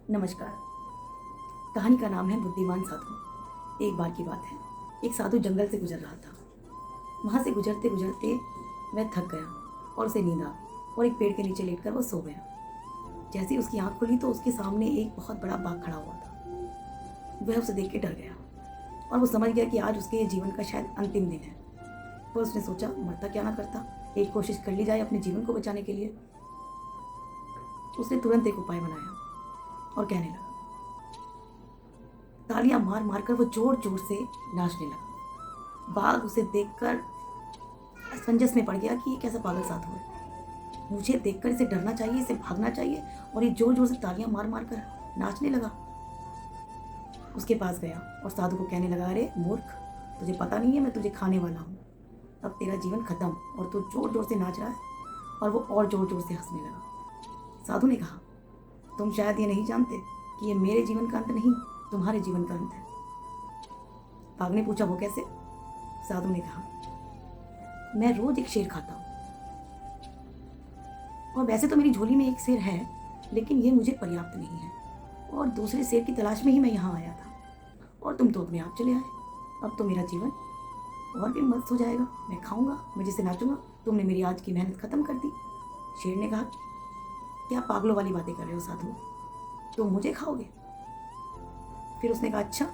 नमस्कार। कहानी का नाम है बुद्धिमान साधु। एक बार की बात है, एक साधु जंगल से गुजर रहा था। वहाँ से गुजरते गुजरते वह थक गया और उसे नींद आ गई और एक पेड़ के नीचे लेटकर वो सो गया। जैसे ही उसकी आंख खुली तो उसके सामने एक बहुत बड़ा बाघ खड़ा हुआ था। वह उसे देख के डर गया और वो समझ गया कि आज उसके जीवन का शायद अंतिम दिन है। पर उसने सोचा, मरता क्या ना करता, एक कोशिश कर ली जाए अपने जीवन को बचाने के लिए। उसने तुरंत एक उपाय बनाया और कहने लगा। तालियां मार मार कर वो जोर जोर से नाचने लगा। बाघ उसे देखकर असमंजस में पड़ गया कि ये कैसा पागल साधु है। मुझे देखकर इसे डरना चाहिए, इसे भागना चाहिए, और ये जोर जोर से तालियां मार मार कर नाचने लगा। उसके पास गया और साधु को कहने लगा, अरे मूर्ख, तुझे पता नहीं है मैं तुझे खाने वाला हूँ। अब तेरा जीवन खत्म। और तू जोर जोर से नाच रहा है। और वो और जोर जोर से हंसने लगा। साधु ने कहा, तुम शायद ये नहीं जानते कि ये मेरे जीवन का अंत नहीं, तुम्हारे जीवन का अंत है। बाघ ने पूछा, वो कैसे? साधु ने कहा, मैं रोज एक शेर खाता हूँ, और वैसे तो मेरी झोली में एक शेर है, लेकिन ये मुझे पर्याप्त नहीं है, और दूसरे शेर की तलाश में ही मैं यहाँ आया था, और तुम तो अपने आप चले आए। अब तो मेरा जीवन और भी मस्त हो जाएगा। मैं खाऊंगा, मजे से नाचूंगा। तुमने मेरी आज की मेहनत खत्म कर दी। शेर ने कहा, क्या पागलों वाली बातें कर रहे हो साधु, तुम मुझे खाओगे? फिर उसने कहा, अच्छा,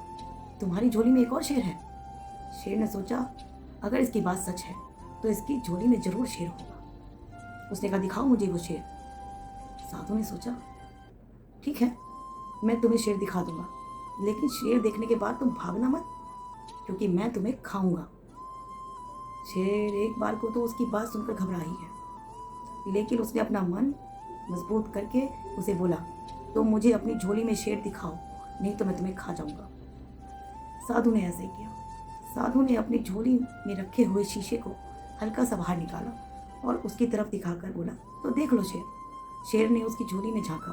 तुम्हारी झोली में एक और शेर है। शेर ने सोचा, अगर इसकी बात सच है तो इसकी झोली में जरूर शेर होगा। उसने कहा, दिखाओ मुझे वो शेर। साधु ने सोचा, ठीक है, मैं तुम्हें शेर दिखा दूंगा, लेकिन शेर देखने के बाद तुम भागना मत, क्योंकि मैं तुम्हें खाऊंगा। शेर एक बार को तो उसकी बात सुनकर घबरा ही है, लेकिन उसने अपना मन मजबूत करके उसे बोला, तुम मुझे अपनी झोली में शेर दिखाओ, नहीं तो मैं तुम्हें खा जाऊंगा। साधु ने ऐसे ही किया। साधु ने अपनी झोली में रखे हुए शीशे को हल्का सा बाहर निकाला और उसकी तरफ दिखाकर बोला, तो देख लो शेर। शेर ने उसकी झोली में झांका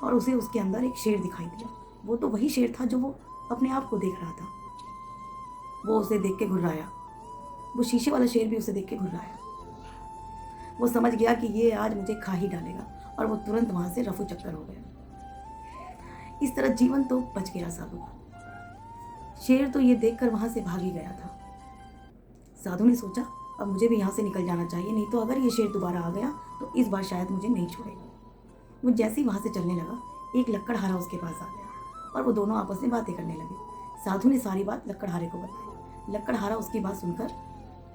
और उसे उसके अंदर एक शेर दिखाई दिया। वो तो वही शेर था जो वो अपने आप को देख रहा था। वो उसे देख के घुर्राया। वो शीशे वाला शेर भी उसे देख के घुर्राया। वो समझ गया कि ये आज मुझे खा ही डालेगा, और वो तुरंत वहां से रफू चक्कर हो गया। इस तरह जीवन तो बच गया साधु का। शेर तो ये देखकर वहां से भाग ही गया था। साधु ने सोचा, अब मुझे भी यहाँ से निकल जाना चाहिए, नहीं तो अगर ये शेर दोबारा आ गया तो इस बार शायद मुझे नहीं छोड़ेगा। वो जैसे ही वहां से चलने लगा, एक लकड़हारा उसके पास आ गया और वो दोनों आपस में बातें करने लगे। साधु ने सारी बात लकड़हारे को बताई। लकड़हारा उसकी बात सुनकर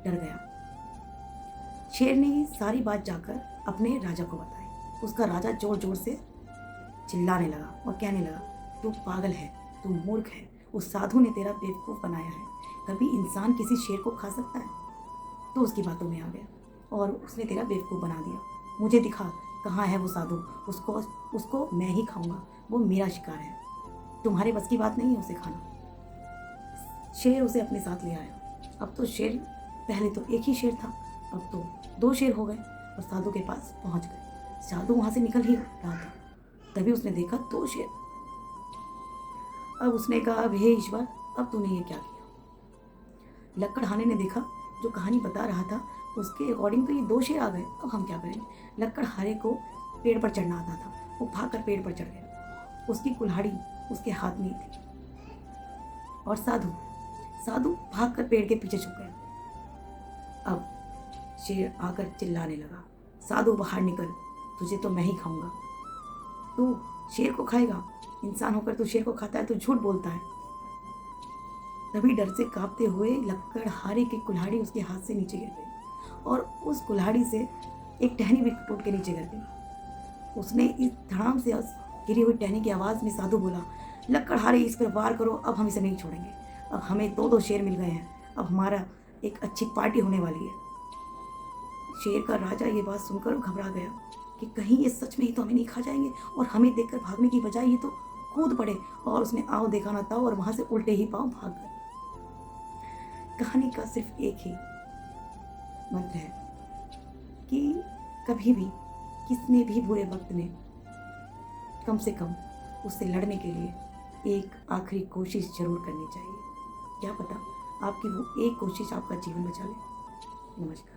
डर गया। शेर ने सारी बात जाकर अपने राजा को बताई। उसका राजा जोर जोर से चिल्लाने लगा और कहने लगा, तू पागल है, तू मूर्ख है, उस साधु ने तेरा बेवकूफ़ बनाया है। कभी इंसान किसी शेर को खा सकता है? तो उसकी बातों में आ गया और उसने तेरा बेवकूफ़ बना दिया। मुझे दिखा, कहाँ है वो साधु, उसको मैं ही खाऊंगा, वो मेरा शिकार है। तुम्हारे बस की बात नहीं है उसे खाना। शेर उसे अपने साथ ले आया। अब तो शेर, पहले तो एक ही शेर था, अब तो 2 शेर हो गए और साधु के पास पहुंच गए। साधु वहां से निकल ही रहा था, तभी उसने देखा 2 शेर। अब उसने कहा, अब हे ईश्वर, अब तूने ये क्या किया? लकड़हारे ने देखा, जो कहानी बता रहा था उसके अकॉर्डिंग तो ये 2 शेर आ गए, अब हम क्या करेंगे? लकड़हारे को पेड़ पर चढ़ना आता था। वो भागकर पेड़ पर चढ़ गया। उसकी कुल्हाड़ी उसके हाथ में ही थी। और साधु भागकर पेड़ के पीछे छुप गया। अब शेर आकर चिल्लाने लगा, साधु बाहर निकल, तुझे तो मैं ही खाऊंगा। तू शेर को खाएगा? इंसान होकर तू शेर को खाता है, तू झूठ बोलता है। तभी डर से कांपते हुए लकड़हारे की कुल्हाड़ी उसके हाथ से नीचे गिर गई और उस कुल्हाड़ी से एक टहनी भी टूट के नीचे गिर गई। उसने इस धड़ाम से गिरी हुई टहनी की आवाज़ में साधु बोला, लकड़हारे, इस पर वार करो, अब हम इसे नहीं छोड़ेंगे। अब हमें 2-2 शेर मिल गए हैं, अब हमारा एक अच्छी पार्टी होने वाली है। शेर का राजा ये बात सुनकर घबरा गया कि कहीं ये सच में ही तो हमें नहीं खा जाएंगे, और हमें देखकर भागने की बजाय ये तो कूद पड़े, और उसने आओ देखा ना ताओ और वहां से उल्टे ही पांव भाग गए। कहानी का सिर्फ एक ही मंत्र है कि कभी भी किसने भी बुरे वक्त में कम से कम उससे लड़ने के लिए एक आखिरी कोशिश जरूर करनी चाहिए। क्या पता आपकी वो एक कोशिश आपका जीवन बचा ले। नमस्कार।